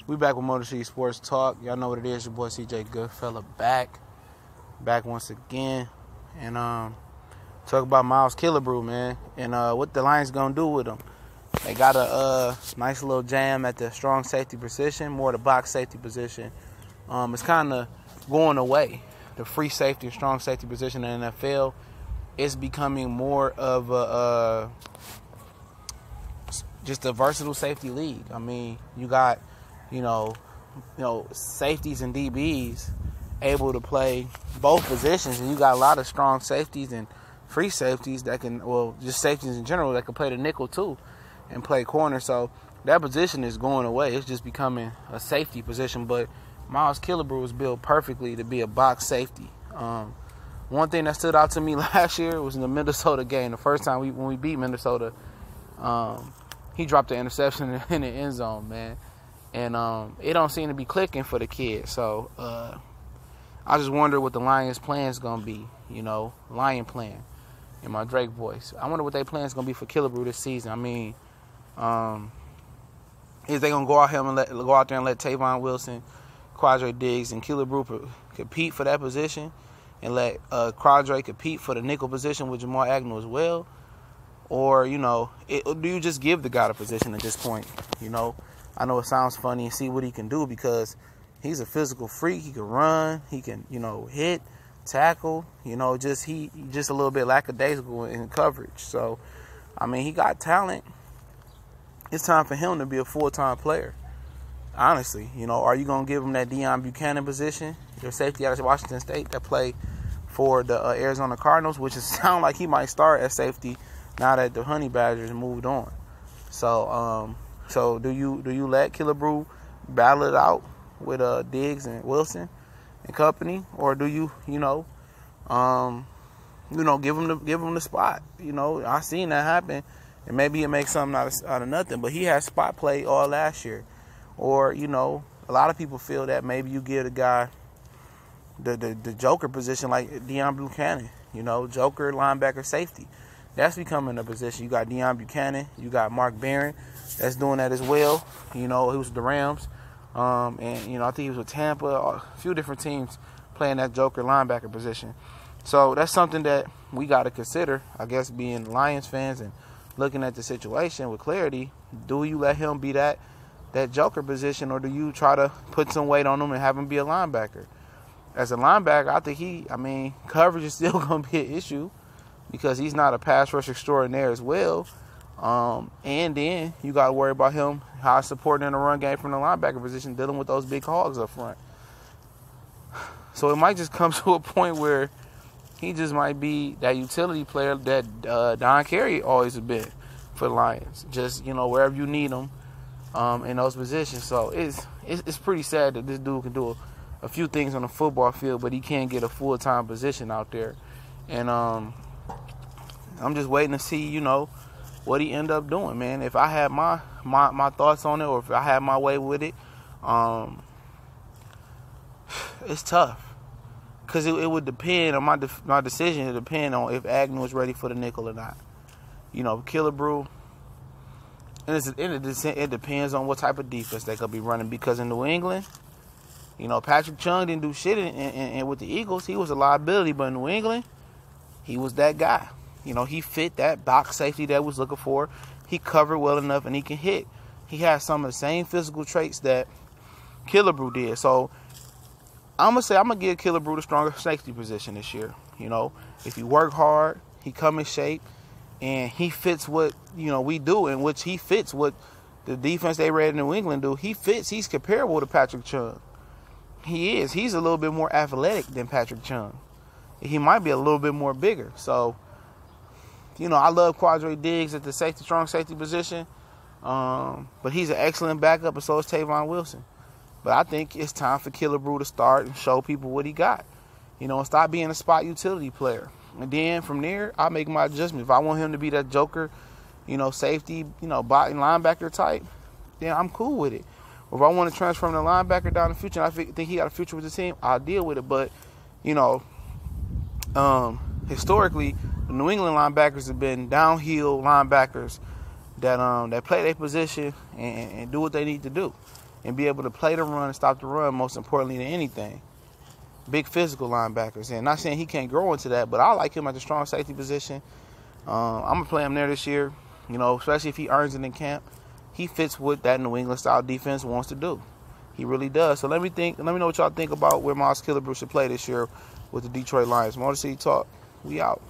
We back with Motor City Sports Talk. Y'all know what it is. Your boy CJ Goodfella back once again, and talk about Myles Killebrew, man, and what the Lions gonna do with him. They got a nice little jam at the strong safety position, more the box safety position. It's kind of going away. The free safety and strong safety position in the NFL is becoming more of just a versatile safety league. I mean, you got safeties and DBs able to play both positions, and you got a lot of strong safeties and free safeties that can, just safeties in general that can play the nickel too and play corner. So that position is going away. It's just becoming a safety position. But Myles Killebrew was built perfectly to be a box safety. One thing that stood out to me last year was in the Minnesota game. The first time when we beat Minnesota, he dropped the interception in the end zone, man. And it don't seem to be clicking for the kid. So I just wonder what the Lions' plan is going to be, Lion plan in my Drake voice. I wonder what their plan is going to be for Killebrew this season. I mean, is they going to go out there and let Tavon Wilson, Quadre Diggs, and Killebrew compete for that position and let Quadre compete for the nickel position with Jamal Agnew as well? Or, do you just give the guy the position at this point, I know it sounds funny and see what he can do because he's a physical freak. He can run. He can, hit, tackle. Just a little bit lackadaisical in coverage. So, I mean, he got talent. It's time for him to be a full-time player. Honestly, are you going to give him that Deion Buchanan position, your safety out of Washington State that played for the Arizona Cardinals, which is sound like he might start at safety now that the Honey Badgers moved on. So do you let Killebrew battle it out with Diggs and Wilson and company, or do you give him the spot? I seen that happen, and maybe it makes something out of nothing. But he had spot play all last year, or a lot of people feel that maybe you give the guy the joker position like Deion Buchanan, joker linebacker safety. That's becoming a position. You got Deion Buchanan, you got Mark Barron that's doing that as well. He was with the Rams. And, I think he was with Tampa, a few different teams playing that joker linebacker position. So that's something that we got to consider, I guess, being Lions fans and looking at the situation with clarity. Do you let him be that joker position, or do you try to put some weight on him and have him be a linebacker? As a linebacker, I think coverage is still going to be an issue because he's not a pass rush extraordinaire as well. And then you got to worry about him, how he's supporting in the run game from the linebacker position, dealing with those big hogs up front. So it might just come to a point where he just might be that utility player that Don Carey always has been for the Lions. Just, wherever you need him in those positions. So it's pretty sad that this dude can do a few things on the football field, but he can't get a full-time position out there. And I'm just waiting to see, what he end up doing, man. If I had my thoughts on it, or if I had my way with it, it's tough. Because it would depend on my decision. It would depend on if Agnew is ready for the nickel or not. Killebrew, and it depends on what type of defense they could be running. Because in New England, Patrick Chung didn't do shit and with the Eagles. He was a liability, but in New England, he was that guy. He fit that box safety that was looking for. He covered well enough, and he can hit. He has some of the same physical traits that Killebrew did. So I'm going to give Killebrew the stronger safety position this year. If he work hard, he come in shape, and he fits what, we do, in which he fits what the defense they ran in New England do. He fits. He's comparable to Patrick Chung. He is. He's a little bit more athletic than Patrick Chung. He might be a little bit more bigger. So, I love Quadre Diggs at the strong safety position. But he's an excellent backup, and so is Tavon Wilson. But I think it's time for Killebrew to start and show people what he got. And stop being a spot utility player. And then from there, I'll make my adjustment. If I want him to be that joker, safety, body linebacker type, then I'm cool with it. Or if I want to transfer him to linebacker down the future, and I think he got a future with the team, I'll deal with it. But, historically, the New England linebackers have been downhill linebackers that play their position and do what they need to do. and be able to play the run and stop the run, most importantly than anything. Big physical linebackers. And not saying he can't grow into that, but I like him at the strong safety position. I'm going to play him there this year, you know, especially if he earns it in camp. He fits what that New England style defense wants to do. He really does. So let me know what y'all think about where Myles Killebrew should play this year with the Detroit Lions. Motor City Talk. We out.